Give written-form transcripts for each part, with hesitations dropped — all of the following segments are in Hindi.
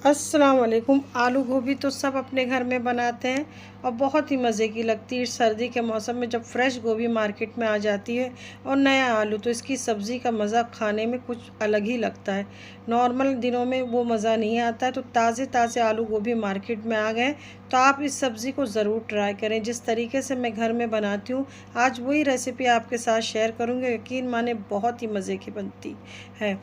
अस्सलाम वालेकुम। आलू गोभी तो सब अपने घर में बनाते हैं और बहुत ही मज़े की लगती है। सर्दी के मौसम में जब फ्रेश गोभी मार्केट में आ जाती है और नया आलू, तो इसकी सब्ज़ी का मज़ा खाने में कुछ अलग ही लगता है। नॉर्मल दिनों में वो मज़ा नहीं आता है। तो ताज़े ताज़े आलू गोभी मार्केट में आ गए तो आप इस सब्ज़ी को ज़रूर ट्राई करें। जिस तरीके से मैं घर में बनाती हूँ, आज वही रेसिपी आपके साथ शेयर करूँगी। यकीन माने बहुत ही मज़े की बनती है।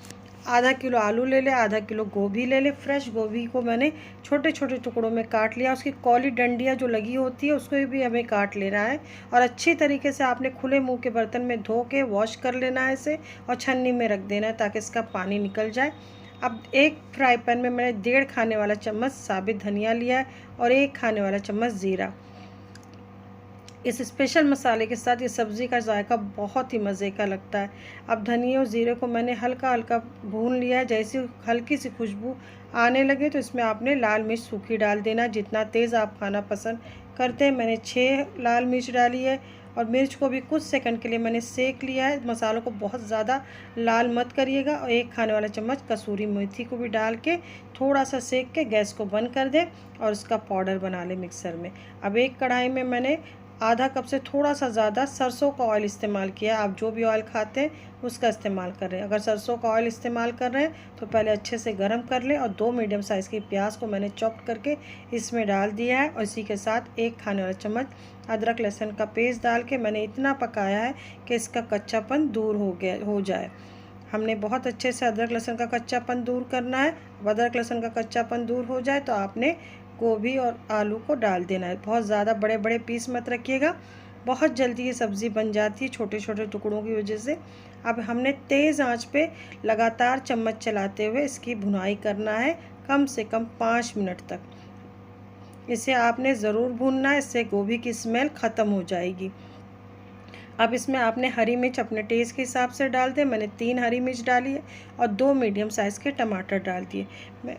आधा किलो आलू ले ले, आधा किलो गोभी ले ले। फ्रेश गोभी को मैंने छोटे छोटे टुकड़ों में काट लिया। उसकी कौली डंडियाँ जो लगी होती है उसको भी हमें काट लेना है और अच्छी तरीके से आपने खुले मुंह के बर्तन में धो के वॉश कर लेना है इसे और छन्नी में रख देना है ताकि इसका पानी निकल जाए। अब एक फ्राई पैन में मैंने 1.5 खाने वाला चम्मच साबित धनिया लिया है और 1 खाने वाला चम्मच ज़ीरा। इस स्पेशल मसाले के साथ ये सब्ज़ी का जायका बहुत ही मज़े का लगता है। अब धनिया और ज़ीरे को मैंने हल्का हल्का भून लिया है। जैसे हल्की सी खुशबू आने लगे तो इसमें आपने लाल मिर्च सूखी डाल देना। जितना तेज़ आप खाना पसंद करते हैं, मैंने 6 लाल मिर्च डाली है और मिर्च को भी कुछ सेकंड के लिए मैंने सेक लिया है। मसालों को बहुत ज़्यादा लाल मत करिएगा। और 1 खाने वाला चम्मच कसूरी मेथी को भी डाल के थोड़ा सा सेक के गैस को बंद कर दें और उसका पाउडर बना लें मिक्सर में। अब एक कढ़ाई में मैंने आधा कप से थोड़ा सा ज़्यादा सरसों का ऑयल इस्तेमाल किया। आप जो भी ऑयल खाते हैं उसका इस्तेमाल कर रहे हैं। अगर सरसों का ऑयल इस्तेमाल कर रहे हैं तो पहले अच्छे से गर्म कर लें और 2 मीडियम साइज़ की प्याज को मैंने चॉप करके इसमें डाल दिया है और इसी के साथ 1 खाने वाला चम्मच अदरक लहसुन का पेस्ट डाल के मैंने इतना पकाया है कि इसका कच्चापन दूर हो जाए। हमने बहुत अच्छे से अदरक लहसुन का कच्चापन दूर करना है। अदरक लहसुन का कच्चापन दूर हो जाए तो आपने गोभी और आलू को डाल देना है। बहुत ज़्यादा बड़े बड़े पीस मत रखिएगा, बहुत जल्दी ये सब्ज़ी बन जाती है छोटे छोटे टुकड़ों की वजह से। अब हमने तेज़ आंच पे लगातार चम्मच चलाते हुए इसकी भुनाई करना है कम से कम 5 मिनट तक। इसे आपने ज़रूर भूनना है, इससे गोभी की स्मेल ख़त्म हो जाएगी। अब इसमें आपने हरी मिर्च अपने टेस्ट के हिसाब से डाल दें। मैंने 3 हरी मिर्च डाली है और 2 मीडियम साइज़ के टमाटर डाल दिए।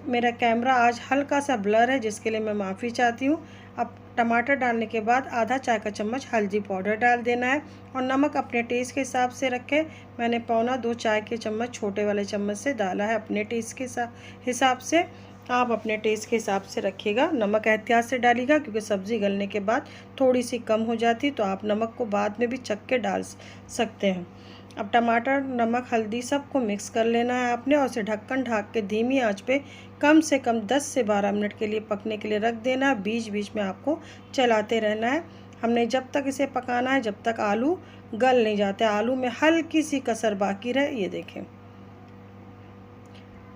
मेरा कैमरा आज हल्का सा ब्लर है जिसके लिए मैं माफ़ी चाहती हूँ। अब टमाटर डालने के बाद आधा चाय का चम्मच हल्दी पाउडर डाल देना है और नमक अपने टेस्ट के हिसाब से रखें। मैंने 1.25 चाय के चम्मच छोटे वाले चम्मच से डाला है अपने टेस्ट के हिसाब से। आप अपने टेस्ट के हिसाब से रखिएगा। नमक एहतियात से डालिएगा क्योंकि सब्ज़ी गलने के बाद थोड़ी सी कम हो जाती, तो आप नमक को बाद में भी चख के डाल सकते हैं। अब टमाटर, नमक, हल्दी सबको मिक्स कर लेना है आपने और उसे ढक्कन ढक के धीमी आंच पे कम से कम 10 से 12 मिनट के लिए पकने के लिए रख देना है। बीच बीच में आपको चलाते रहना है। हमने जब तक इसे पकाना है जब तक आलू गल नहीं जाते, आलू में हल्की सी कसर बाकी रहे। ये देखें।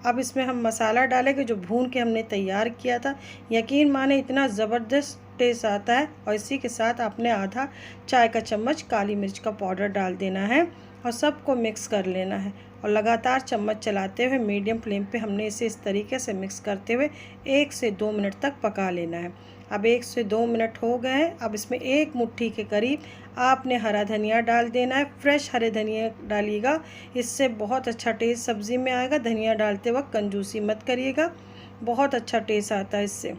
अब इसमें हम मसाला डालेंगे जो भून के हमने तैयार किया था। यकीन माने इतना ज़बरदस्त टेस्ट आता है। और इसी के साथ आपने आधा चाय का चम्मच काली मिर्च का पाउडर डाल देना है और सबको मिक्स कर लेना है और लगातार चम्मच चलाते हुए मीडियम फ्लेम पे हमने इसे इस तरीके से मिक्स करते हुए 1 से 2 मिनट तक पका लेना है। अब 1 से 2 मिनट हो गए हैं। अब इसमें 1 मुट्ठी के करीब आपने हरा धनिया डाल देना है। फ्रेश हरे धनिया डालिएगा, इससे बहुत अच्छा टेस्ट सब्ज़ी में आएगा। धनिया डालते वक्त कंजूसी मत करिएगा, बहुत अच्छा टेस्ट आता है इससे।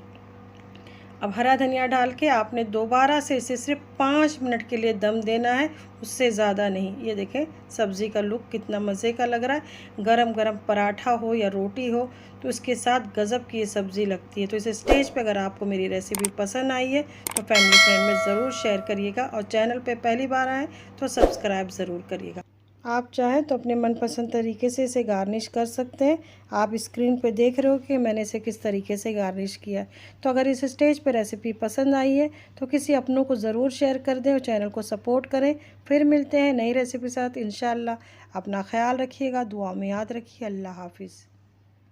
अब हरा धनिया डाल के आपने दोबारा से इसे सिर्फ 5 मिनट के लिए दम देना है, उससे ज़्यादा नहीं। ये देखें सब्ज़ी का लुक कितना मज़े का लग रहा है। गरम गरम पराठा हो या रोटी हो तो इसके साथ गज़ब की ये सब्ज़ी लगती है। तो इस स्टेज पे अगर आपको मेरी रेसिपी पसंद आई है तो फैमिली फ्रेंड में ज़रूर शेयर करिएगा और चैनल पे पहली बार आएँ तो सब्सक्राइब ज़रूर करिएगा। आप चाहें तो अपने मनपसंद तरीके से इसे गार्निश कर सकते हैं। आप स्क्रीन पे देख रहे हो कि मैंने इसे किस तरीके से गार्निश किया है। तो अगर इस स्टेज पे रेसिपी पसंद आई है तो किसी अपनों को ज़रूर शेयर कर दें और चैनल को सपोर्ट करें। फिर मिलते हैं नई रेसिपी साथ इंशाअल्लाह। अपना ख्याल रखिएगा, दुआ में याद रखिए। अल्लाह हाफिज़।